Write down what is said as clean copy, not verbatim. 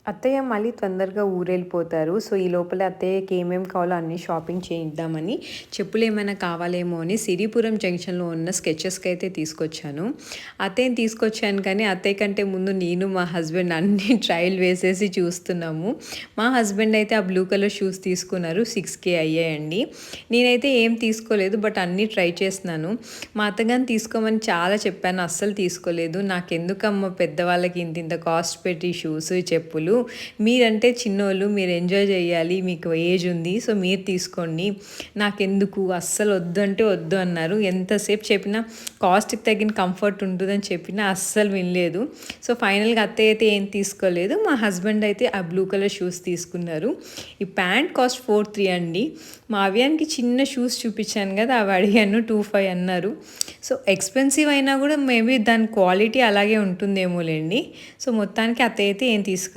అత్తయ్య మళ్ళీ తొందరగా ఊరెళ్ళిపోతారు. సో, ఈ లోపల అత్తయ్యకి ఏమేమి కావాలో అన్నీ షాపింగ్ చేయిద్దామని చెప్పులేమైనా కావాలేమో అని సిరిపురం జంక్షన్‌లో ఉన్న స్కెచెస్‌కైతే తీసుకొచ్చాను. అత్తయ్యని తీసుకొచ్చాను కానీ అత్తయ్య కంటే ముందు నేను, మా హస్బెండ్ అన్నీ ట్రయల్ వేసేసి చూస్తున్నాము. మా హస్బెండ్ అయితే ఆ బ్లూ కలర్ షూస్ తీసుకున్నారు. 6,000 అయ్యాయండి. నేనైతే ఏం తీసుకోలేదు. బట్ అన్నీ ట్రై చేస్తున్నాను. మా అత్తగారిని తీసుకోమని చాలా చెప్పాను. అస్సలు తీసుకోలేదు. నాకెందుకమ్మా పెద్దవాళ్ళకి ఇంతింత కాస్ట్ పెట్టి షూస్, చెప్పులు మీరంటే చిన్నోళ్ళు, మీరు ఎంజాయ్ చేయాలి, మీకు ఏజ్ ఉంది, సో మీరు తీసుకోండి, నాకెందుకు అస్సలు వద్దు అంటే వద్దు అన్నారు. ఎంతసేపు చెప్పినా కాస్ట్కి తగిన కంఫర్ట్ ఉంటుందని చెప్పినా అస్సలు వినలేదు. సో ఫైనల్గా అత్తయ్య అయితే ఏం తీసుకోలేదు. మా హస్బెండ్ అయితే ఆ బ్లూ కలర్ షూస్ తీసుకున్నారు. ఈ ప్యాంట్ కాస్ట్ 4,300 అండి. మా అవ్యానికి చిన్న షూస్ చూపించాను కదా, అవి అడిగాను 2,500 అన్నారు. సో ఎక్స్పెన్సివ్ అయినా కూడా మేబీ దాని క్వాలిటీ అలాగే ఉంటుందేమోలేండి. సో మొత్తానికి అత్తయ్య అయితే ఏం తీసుకో